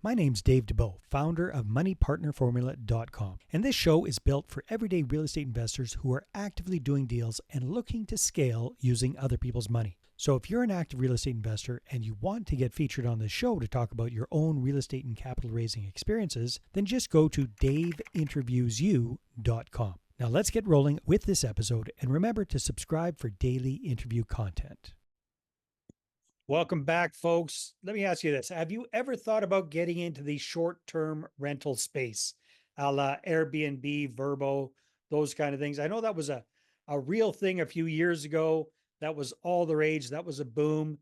My name's Dave DeBow, founder of MoneyPartnerFormula.com, and this show is built for everyday real estate investors who are actively doing deals and looking to scale using other people's money. So if you're an active real estate investor and you want to get featured on this show to talk about your own real estate and capital raising experiences, then just go to daveinterviewsyou.com. Now let's get rolling with this episode, and remember to subscribe for daily interview content. Welcome back, folks. Let me ask you this. Have you ever thought about getting into the short-term rental space, a la Airbnb, Verbo, those kind of things? I know that was a real thing a few years ago. That was all the rage. That was a boom.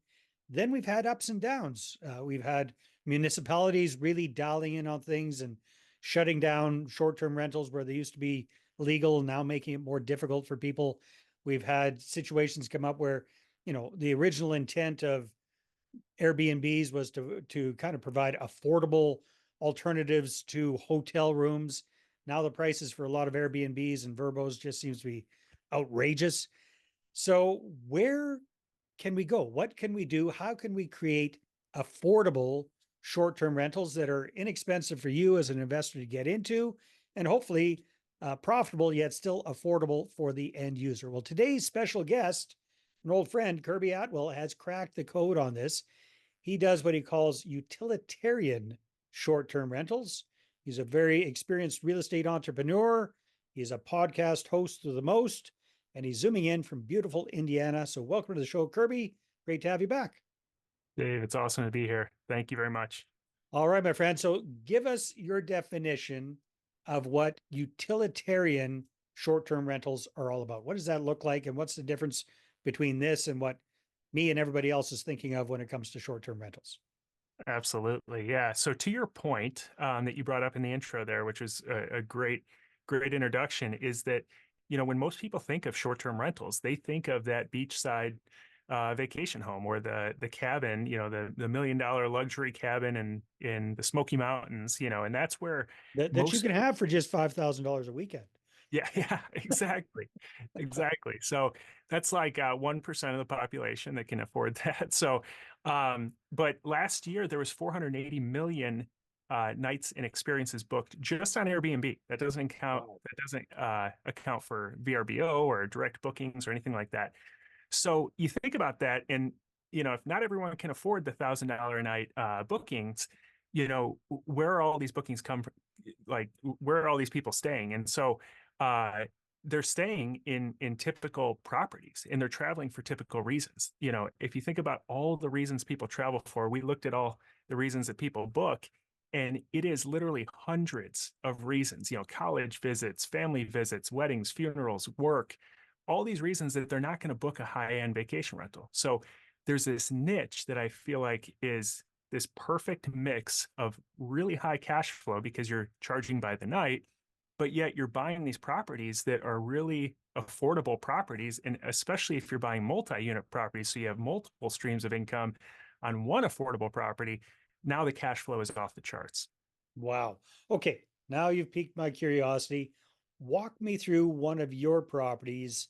Then we've had ups and downs. We've had municipalities really dialing in on things and shutting down short-term rentals where they used to be legal, now making it more difficult for people. We've had situations come up where, the original intent of Airbnbs was to kind of provide affordable alternatives to hotel rooms. Now the prices for a lot of Airbnbs and Verbos just seems to be outrageous. So where can we go? What can we do? How can we create affordable short-term rentals that are inexpensive for you as an investor to get into, and hopefully profitable yet still affordable for the end user? Well, today's special guest, an old friend, Kirby Atwell, has cracked the code on this. He does what he calls utilitarian short-term rentals. He's a very experienced real estate entrepreneur. He's a podcast host to the most, and he's zooming in from beautiful Indiana. So welcome to the show, Kirby. Great to have you back. Dave, it's awesome to be here. Thank you very much. All right, my friend. So give us your definition of what utilitarian short-term rentals are all about. What does that look like, and what's the difference between this and what me and everybody else is thinking of when it comes to short-term rentals? Absolutely. Yeah. So to your point that you brought up in the intro there, which was a great introduction, is that, when most people think of short-term rentals, they think of that beachside vacation home or the cabin, the $1 million luxury cabin in the Smoky Mountains, and that's where that you can have for just $5,000 a weekend. Yeah, exactly. Exactly. So that's like 1% of the population that can afford that. So, but last year there was 480 million nights and experiences booked just on Airbnb. That doesn't count. Wow. That doesn't account for VRBO or direct bookings or anything like that. So you think about that, and if not everyone can afford the $1,000 a night bookings, where are all these bookings come from? Like, where are all these people staying? And so they're staying in typical properties, and they're traveling for typical reasons. If you think about all the reasons people travel for, we looked at all the reasons that people book, and it is literally hundreds of reasons. College visits, family visits, weddings, funerals, work, all these reasons that they're not going to book a high-end vacation rental. So there's this niche that I feel like is this perfect mix of really high cash flow because you're charging by the night, but yet you're buying these properties that are really affordable properties. And especially if you're buying multi-unit properties, so you have multiple streams of income on one affordable property, now the cash flow is off the charts. Wow. Okay. Now you've piqued my curiosity. Walk me through one of your properties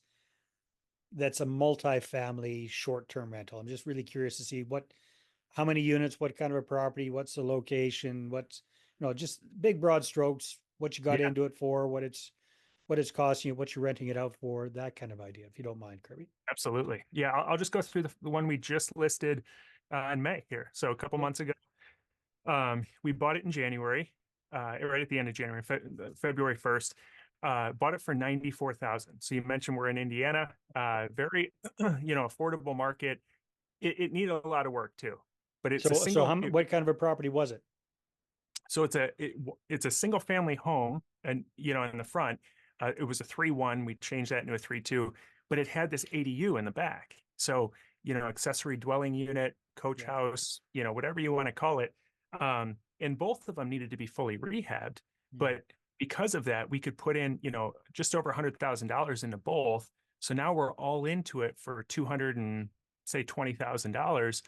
that's a multifamily short-term rental. I'm just really curious to see how many units, what kind of a property, what's the location, just big broad strokes, what you got into it for, what it's costing you, what you're renting it out for, that kind of idea, if you don't mind, Kirby. Absolutely. Yeah, I'll just go through the one we just listed in May here. So a couple months ago, we bought it in January, right at the end of January, February 1st. Bought it for $94,000. So you mentioned we're in Indiana, very, affordable market. It needed a lot of work too, but it's what kind of a property was it? So it's a single family home, and in the front, it was a 3-1. We changed that into a 3-2, but it had this ADU in the back. So accessory dwelling unit, coach house, whatever you want to call it. And both of them needed to be fully rehabbed, but because of that, we could put in, just over $100,000 into both. So now we're all into it for $220,000.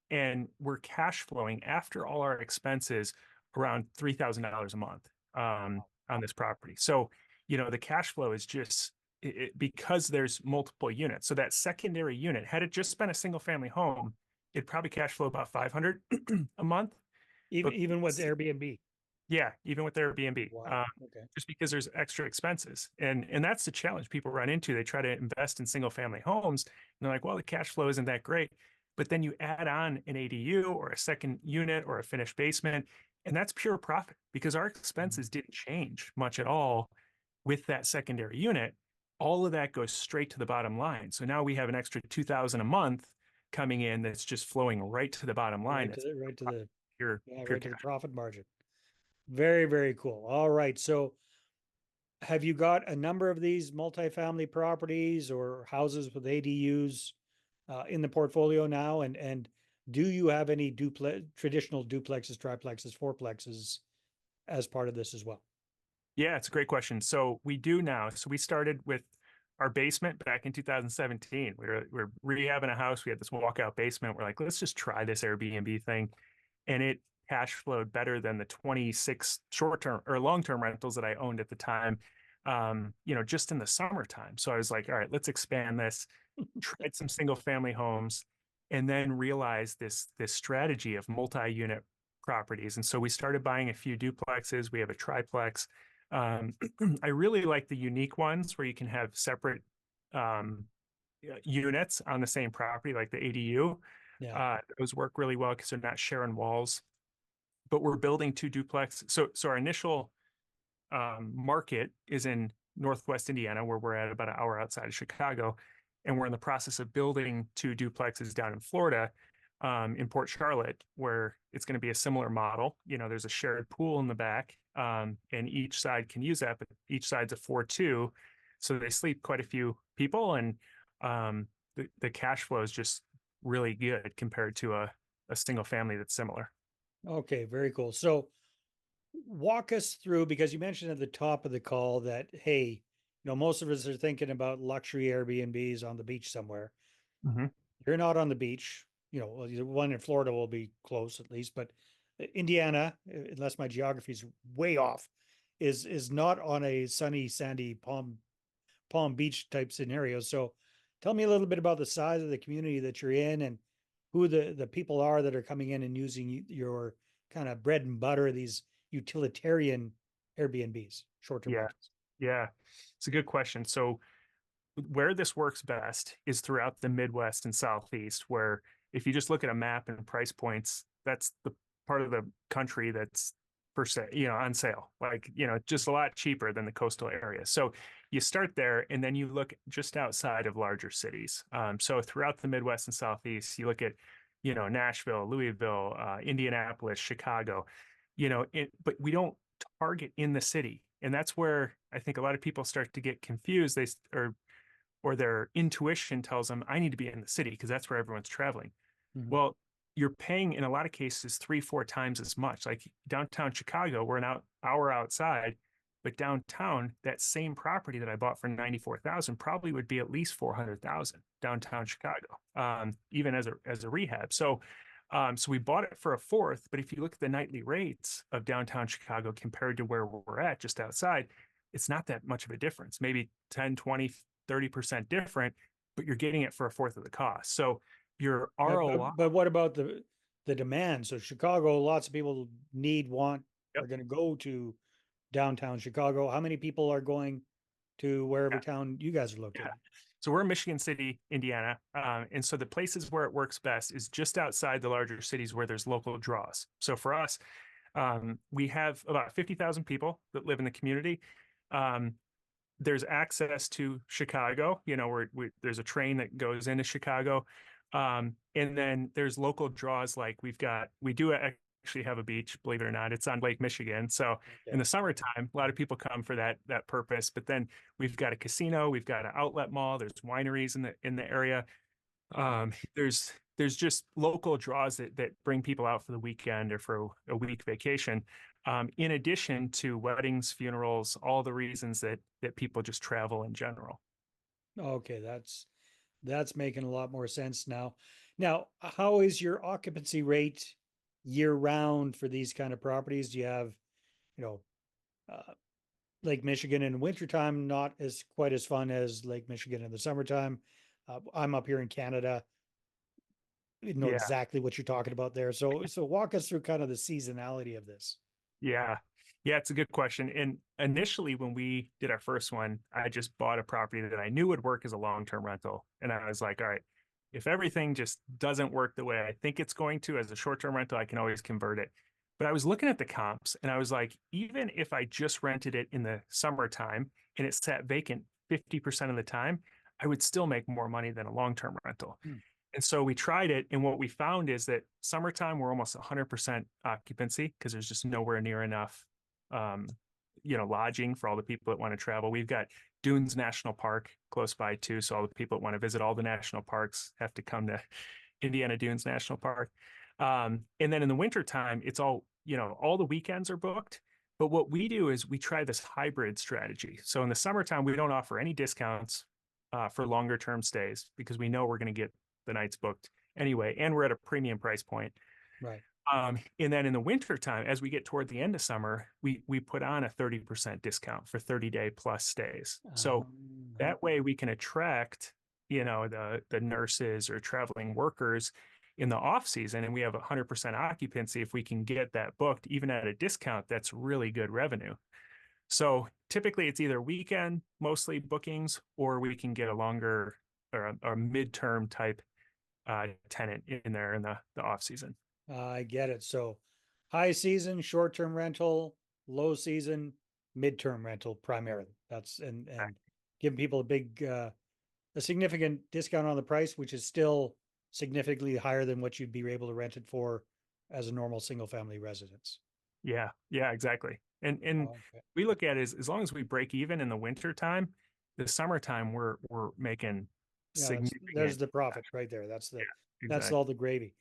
And we're cash flowing after all our expenses around $3,000 a month on this property. So, the cash flow is just because there's multiple units. So that secondary unit, had it just been a single family home, it'd probably cash flow about $500 a month. Even with Airbnb. Yeah, even with Airbnb, Wow. Okay. just because there's extra expenses, and that's the challenge people run into. They try to invest in single family homes, and they're like, well, the cash flow isn't that great, but then you add on an ADU or a second unit or a finished basement, and that's pure profit because our Mhm. expenses didn't change much at all with that secondary unit. All of that goes straight to the bottom line. So now we have an extra 2,000 a month coming in that's just flowing right to the bottom line. That's pure Right to the cash. profit margin. Very, very cool. All right. So have you got a number of these multifamily properties or houses with ADUs in the portfolio now? And do you have any traditional duplexes, triplexes, fourplexes as part of this as well? Yeah, it's a great question. So we do now. So we started with our basement back in 2017. We were rehabbing a house. We had this walkout basement. We're like, let's just try this Airbnb thing. And it cash flowed better than the 26 short-term or long-term rentals that I owned at the time, just in the summertime. So I was like, all right, let's expand this, tried some single family homes, and then realized this strategy of multi-unit properties. And so we started buying a few duplexes. We have a triplex. Um, I really like the unique ones where you can have separate um, units on the same property, like the ADU. Yeah. Those work really well because they're not sharing walls. But we're building two duplex. So our initial market is in Northwest Indiana, where we're at about an hour outside of Chicago, and we're in the process of building two duplexes down in Florida, in Port Charlotte, where it's going to be a similar model. There's a shared pool in the back, and each side can use that, but each side's a 4-2, so they sleep quite a few people, and the cash flow is just really good compared to a single family that's similar. Okay. Very cool. So walk us through, because you mentioned at the top of the call that, hey, most of us are thinking about luxury Airbnbs on the beach somewhere. Mhm. You're not on the beach. Well, the one in Florida will be close at least, but Indiana, unless my geography is way off, is not on a sunny, sandy Palm Beach type scenario. So tell me a little bit about the size of the community that you're in and who the people are that are coming in and using your kind of bread and butter, these utilitarian Airbnbs, short-term Yeah, rentals. yeah, it's a good question. So where this works best is throughout the Midwest and Southeast, where if you just look at a map and price points, that's the part of the country that's per se, on sale, like, just a lot cheaper than the coastal area. So you start there and then you look just outside of larger cities. So throughout the Midwest and Southeast, you look at, Nashville, Louisville, Indianapolis, Chicago, but we don't target in the city. And that's where I think a lot of people start to get confused. Or their intuition tells them I need to be in the city because that's where everyone's traveling. Mhm. Well, you're paying in a lot of cases 3-4 times as much. Like downtown Chicago, we're an hour outside, but downtown, that same property that I bought for 94,000 probably would be at least 400,000 downtown Chicago, even as a rehab. So we bought it for a fourth, but if you look at the nightly rates of downtown Chicago compared to where we're at just outside, it's not that much of a difference, maybe 10, 20, 30% different, but you're getting it for a fourth of the cost. So your ROI, But what about the demand? So Chicago, lots of people are yep, going to go to downtown Chicago. How many people are going to wherever yeah, town you guys are yeah. located? So we're in Michigan City, Indiana. And so the places where it works best is just outside the larger cities where there's local draws. So for us, we have about 50,000 people that live in the community. Um, there's access to Chicago, where there's a train that goes into Chicago. And then there's local draws like we do actually have a beach, believe it or not. It's on Lake Michigan. So in Okay. the summertime, a lot of people come for that purpose. But then we've got a casino, we've got an outlet mall, there's wineries in the area. There's just local draws that bring people out for the weekend or for a week vacation, in addition to weddings, funerals, all the reasons that people just travel in general. Okay, that's making a lot more sense now. Now, how is your occupancy rate year round for these kind of properties? Do you have, you know, uh, Lake Michigan in wintertime, not as quite as fun as Lake Michigan in the summertime? I'm up here in Canada. know Yeah. exactly what you're talking about there. So walk us through kind of the seasonality of this. Yeah. Yeah, it's a good question. And initially, when we did our first one, I just bought a property that I knew would work as a long-term rental. And I was like, all right, if everything just doesn't work the way I think it's going to as a short-term rental, I can always convert it. But I was looking at the comps and I was like, even if I just rented it in the summertime and it sat vacant 50% of the time, I would still make more money than a long-term rental. Hmm. And so we tried it, and what we found is that summertime we're almost 100% occupancy because there's just nowhere near enough, um, lodging for all the people that want to travel. We've got Dunes National Park close by too, so all the people that want to visit all the national parks have to come to Indiana Dunes National Park. And then in the wintertime, it's all the weekends are booked. But what we do is we try this hybrid strategy. So in the summertime, we don't offer any discounts for longer term stays because we know we're going to get the nights booked anyway, and we're at a premium price point. Right. And then in the winter time, as we get toward the end of summer, we put on a 30% discount for 30-day plus stays. So that way we can attract, the nurses or traveling workers in the off season, and we have 100% occupancy. If we can get that booked, even at a discount, that's really good revenue. So typically it's either weekend, mostly bookings, or we can get a longer or a midterm type tenant in there in the off season. I get it. So high season, short-term rental, low season, midterm rental primarily. That's and giving people a significant discount on the price, which is still significantly higher than what you'd be able to rent it for as a normal single family residence. Yeah, yeah, exactly. And Oh, okay. we look at it as long as we break even in the winter time, the summertime we're making Yeah, there's significant. the profit right there. Yeah, That's exactly. all the gravy.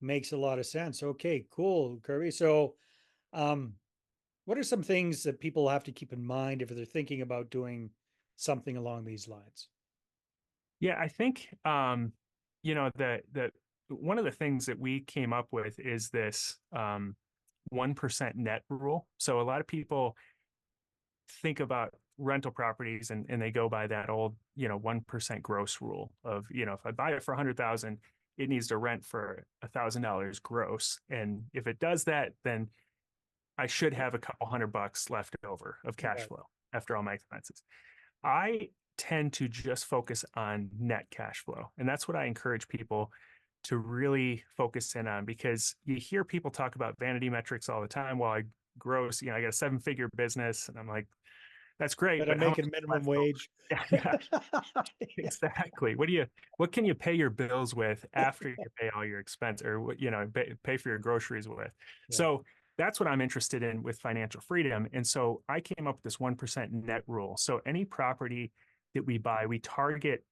Makes a lot of sense. Okay, cool, Kirby. So um what are some things that people have to keep in mind if they're thinking about doing something along these lines? Yeah, I think the one of the things that we came up with is this 1% net rule. So a lot of people think about rental properties and they go by that old, 1% gross rule of, if I buy it for 100,000, it needs to rent for $1,000 gross. And if it does that, then I should have a couple $100 left over of cash Right. flow after all my expenses. I tend to just focus on net cash flow. And that's what I encourage people to really focus in on because you hear people talk about vanity metrics all the time. While I gross, I got a 7-figure business and I'm like, that's great, But I'm but how much making is minimum left over? wage. Yeah, yeah, exactly. What can you pay your bills with after you pay all your expense or what, pay for your groceries with? Yeah. So that's what I'm interested in with financial freedom. And so I came up with this 1% net rule. So any property that we buy, we target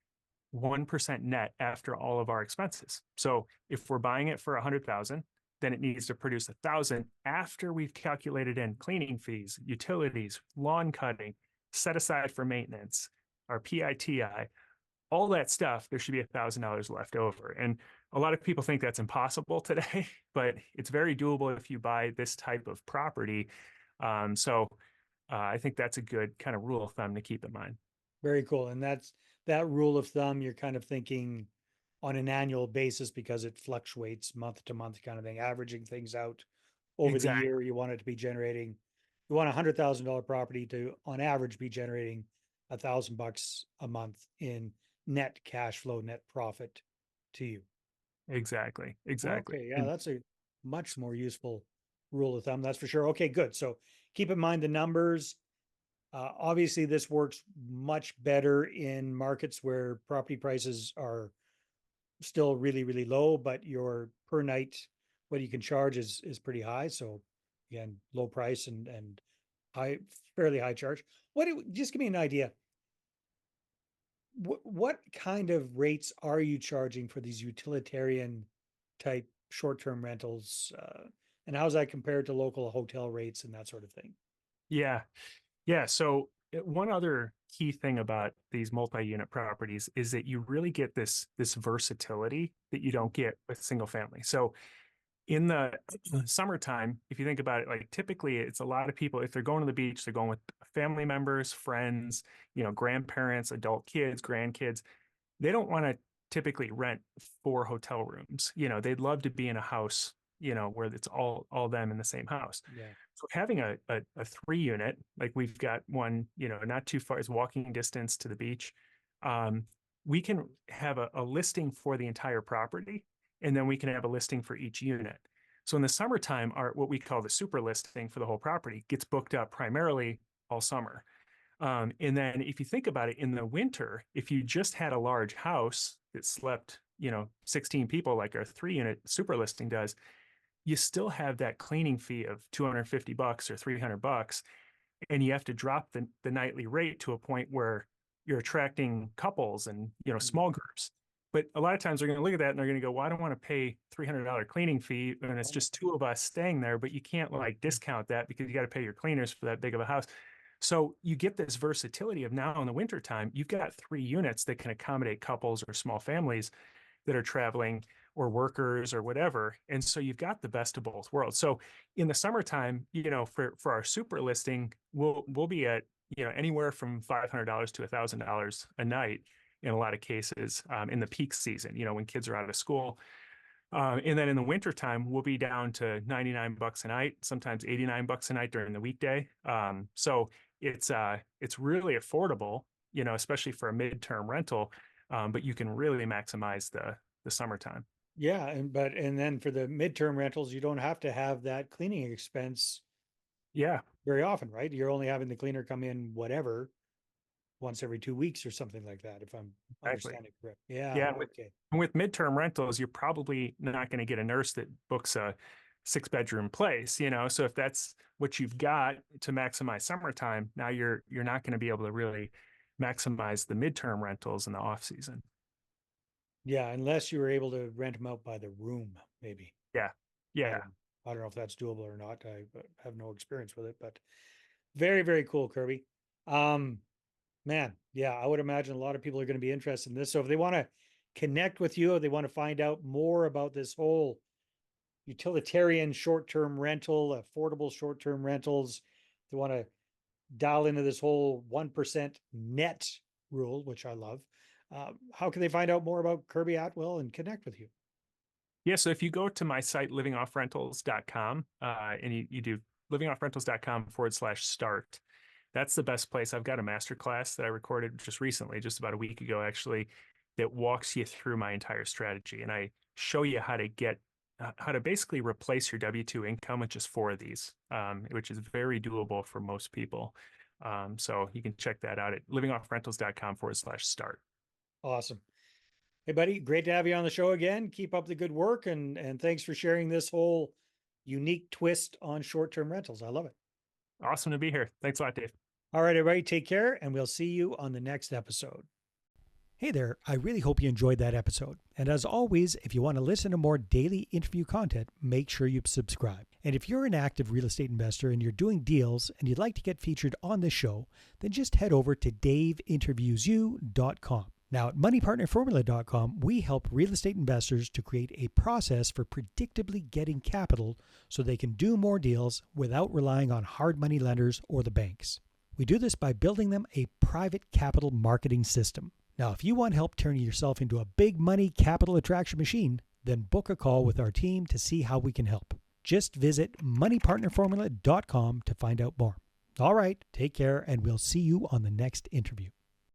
1% net after all of our expenses. So if we're buying it for 100,000, then it needs to produce 1,000 after we've calculated in cleaning fees, utilities, lawn cutting, set aside for maintenance, our PITI, all that stuff. There should be $1,000 left over. And a lot of people think that's impossible today, but it's very doable if you buy this type of property. I think that's a good kind of rule of thumb to keep in mind. Very cool. And that's that rule of thumb, you're kind of thinking on an annual basis because it fluctuates month to month kind of thing, averaging things out over the Exactly. year. You want it to be generating, you want $100,000 property to on average be generating $1,000 a month in net cash flow, net profit to you. Exactly. Exactly. Okay, yeah, And that's a much more useful rule of thumb, that's for sure. Okay, good. So keep in mind the numbers. Obviously, this works much better in markets where property prices are still really, really low, but your per night, what you can charge is pretty high. So again, low price and high, fairly high charge. Just give me an idea. What kind of rates are you charging for these utilitarian type short-term rentals? And how's that compared to local hotel rates and that sort of thing? yeah, yeah. So one other key thing about these multi-unit properties is that you really get this versatility that you don't get with single family. So in the summertime, if you think about it, like typically it's a lot of people, if they're going to the beach, they're going with family members, friends, grandparents, adult kids, grandkids. They don't want to typically rent 4 hotel rooms. They'd love to be in a house, where it's all them in the same house. Yeah. So having a 3 unit, like we've got one, not too far, is walking distance to the beach. We can have a listing for the entire property, and then we can have a listing for each unit. So in the summertime, what we call the super listing for the whole property gets booked up primarily all summer. And then if you think about it, in the winter, if you just had a large house that slept, 16 people like our 3 unit super listing does, you still have that cleaning fee of $250 or $300, and you have to drop the nightly rate to a point where you're attracting couples and small groups. But a lot of times they're going to look at that and they're going to go, well, I don't want to pay $300 cleaning fee, and it's just 2 of us staying there. But you can't like discount that because you got to pay your cleaners for that big of a house. So you get this versatility of now in the wintertime, you've got 3 units that can accommodate couples or small families that are traveling or workers or whatever. And so you've got the best of both worlds. So in the summertime, for our super listing, we'll be at, anywhere from $500 to $1,000 a night in a lot of cases, in the peak season, when kids are out of school. And then in the wintertime, we'll be down to $99 a night, sometimes $89 a night during the weekday. So it's really affordable, especially for a midterm rental. But you can really maximize the summertime. Yeah. And then for the midterm rentals, you don't have to have that cleaning expense Yeah, very often, right? You're only having the cleaner come in whatever once every 2 weeks or something like that, if I'm exactly. understanding correct. Yeah. Yeah, Okay. with midterm rentals, you're probably not going to get a nurse that books a 6-bedroom place, So if that's what you've got to maximize summertime, now you're not going to be able to really maximize the midterm rentals in the off season. Yeah. Unless you were able to rent them out by the room, maybe. Yeah. Yeah. I don't know if that's doable or not. I have no experience with it, but very, very cool, Kirby. Man, yeah, I would imagine a lot of people are going to be interested in this. So if they want to connect with you, or they want to find out more about this whole utilitarian short-term rental, affordable short-term rentals, they want to dial into this whole 1% net rule, which I love. How can they find out more about Kirby Atwell and connect with you? Yeah. So if you go to my site, livingoffrentals.com, and you do livingoffrentals.com/start, that's the best place. I've got a masterclass that I recorded just recently, just about a week ago, actually, that walks you through my entire strategy. And I show you how to basically replace your W-2 income with just 4 of these, which is very doable for most people. So you can check that out at livingoffrentals.com/start. Awesome. Hey, buddy, great to have you on the show again. Keep up the good work, and thanks for sharing this whole unique twist on short-term rentals. I love it. Awesome to be here. Thanks a lot, Dave. All right, everybody, take care, and we'll see you on the next episode. Hey there, I really hope you enjoyed that episode. And as always, if you want to listen to more daily interview content, make sure you subscribe. And if you're an active real estate investor and you're doing deals and you'd like to get featured on this show, then just head over to daveinterviewyou.com. Now, at moneypartnerformula.com, we help real estate investors to create a process for predictably getting capital so they can do more deals without relying on hard money lenders or the banks. We do this by building them a private capital marketing system. Now, if you want help turning yourself into a big money capital attraction machine, then book a call with our team to see how we can help. Just visit moneypartnerformula.com to find out more. All right, take care, and we'll see you on the next interview.